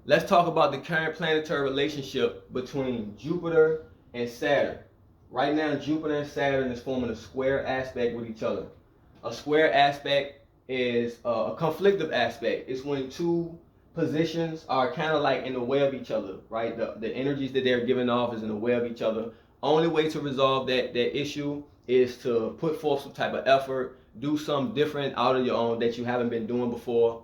let's talk about the current planetary relationship between Jupiter and Saturn. Right now, Jupiter and Saturn is forming a square aspect with each other. A square aspect is a conflictive aspect. It's when two positions are kind of like in the way of each other, right? The energies that they're giving off is in the way of each other. Only way to resolve that issue is to put forth some type of effort, do something different out of your own that you haven't been doing before,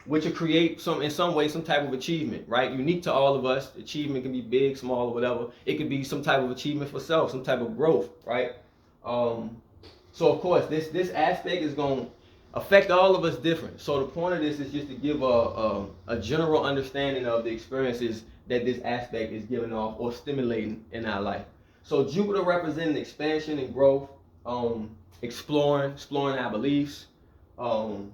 which will create some, in some way, some type of achievement, right? Unique to all of us. Achievement can be big, small, or whatever. It could be some type of achievement for self, some type of growth, right? So of course, this aspect is going to affect all of us different. So the point of this is just to give a general understanding of the experiences that this aspect is giving off or stimulating in our life. So Jupiter representing expansion and growth, exploring our beliefs, um,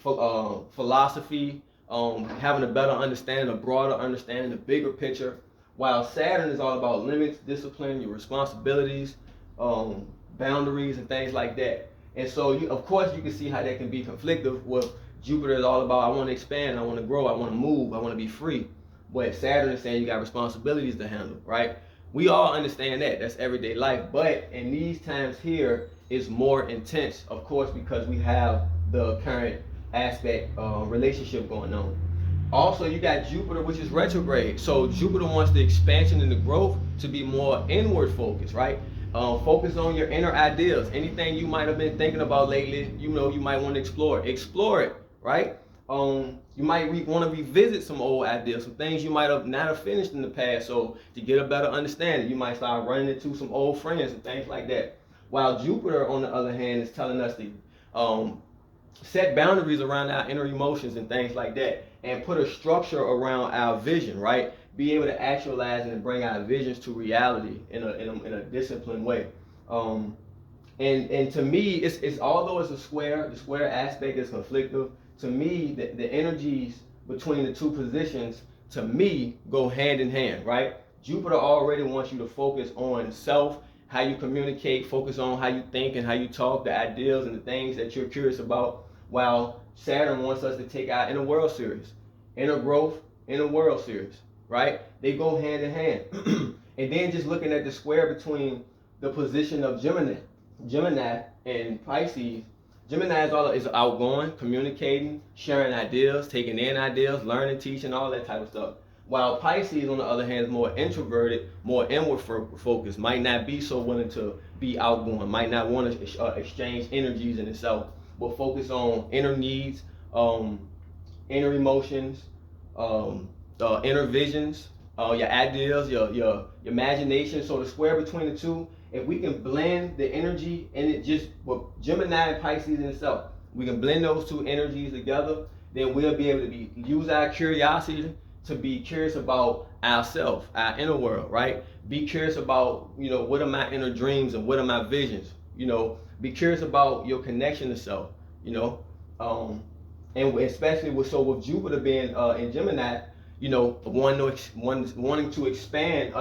philosophy, having a better understanding, a broader understanding, a bigger picture. While Saturn is all about limits, discipline, your responsibilities, boundaries, and things like that. And so, of course, you can see how that can be conflictive. With Jupiter is all about I want to expand, I want to grow, I want to move, I want to be free. But Saturn is saying you got responsibilities to handle, right? We all understand that. That's everyday life. But in these times here, it's more intense, of course, because we have the current aspect relationship going on. Also, you got Jupiter, which is retrograde. So Jupiter wants the expansion and the growth to be more inward focused, right? Focus on your inner ideas. Anything you might have been thinking about lately, you might want to explore. Explore it, right? You might want to revisit some old ideas, some things you might have not have finished in the past. So to get a better understanding, you might start running into some old friends and things like that. While Jupiter, on the other hand, is telling us to set boundaries around our inner emotions and things like that, and put a structure around our vision, right? Be able to actualize and bring our visions to reality in a disciplined way. And to me, it's although it's a square, the square aspect is conflictive. To me, the energies between the two positions, to me, go hand in hand, right? Jupiter already wants you to focus on self, how you communicate, focus on how you think and how you talk, the ideals and the things that you're curious about, while Saturn wants us to take our inner world serious. Inner growth, inner world serious, right? They go hand in hand. And then just looking at the square between the position of Gemini and Pisces. Gemini is outgoing, communicating, sharing ideas, taking in ideas, learning, teaching, all that type of stuff. While Pisces, on the other hand, is more introverted, more inward focused, might not be so willing to be outgoing, might not want to exchange energies in itself, but focus on inner needs, inner emotions, inner visions, your ideas, your imagination. So the square between the two, if we can blend the energy and it just with Gemini and Pisces in itself, we can blend those two energies together, then we'll be able to use our curiosity to be curious about ourselves, our inner world, right? Be curious about, what are my inner dreams and what are my visions, be curious about your connection to self, and especially with Jupiter being in Gemini, wanting to expand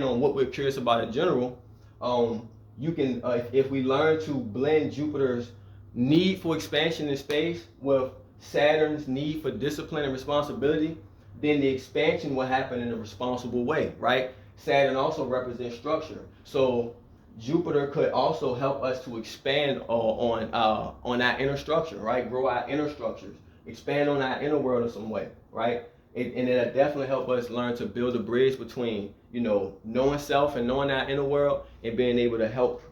on what we're curious about in general. You can, if we learn to blend Jupiter's need for expansion in space with Saturn's need for discipline and responsibility, then the expansion will happen in a responsible way, right? Saturn also represents structure. So Jupiter could also help us to expand on our inner structure, right? Grow our inner structures, expand on our inner world in some way, right? And it'll definitely help us learn to build a bridge between, knowing self and knowing our inner world, and being able to help,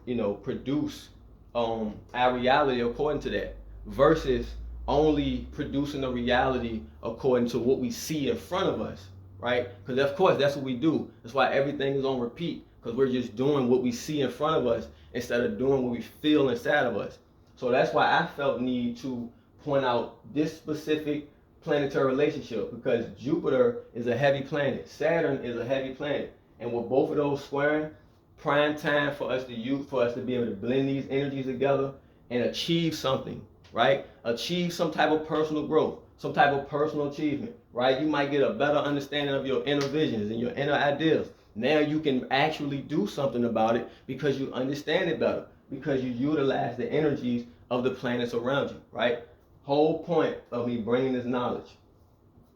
produce our reality according to that, versus only producing a reality according to what we see in front of us, right? Because of course that's what we do. That's why everything is on repeat, because we're just doing what we see in front of us instead of doing what we feel inside of us. So that's why I felt need to point out this specific planetary relationship, because Jupiter is a heavy planet, Saturn is a heavy planet, and with both of those squaring, prime time for us to be able to blend these energies together and achieve something, right? Achieve some type of personal growth, some type of personal achievement, right? You might get a better understanding of your inner visions and your inner ideas. Now you can actually do something about it because you understand it better, because you utilize the energies of the planets around you, right? Whole point of me bringing this knowledge.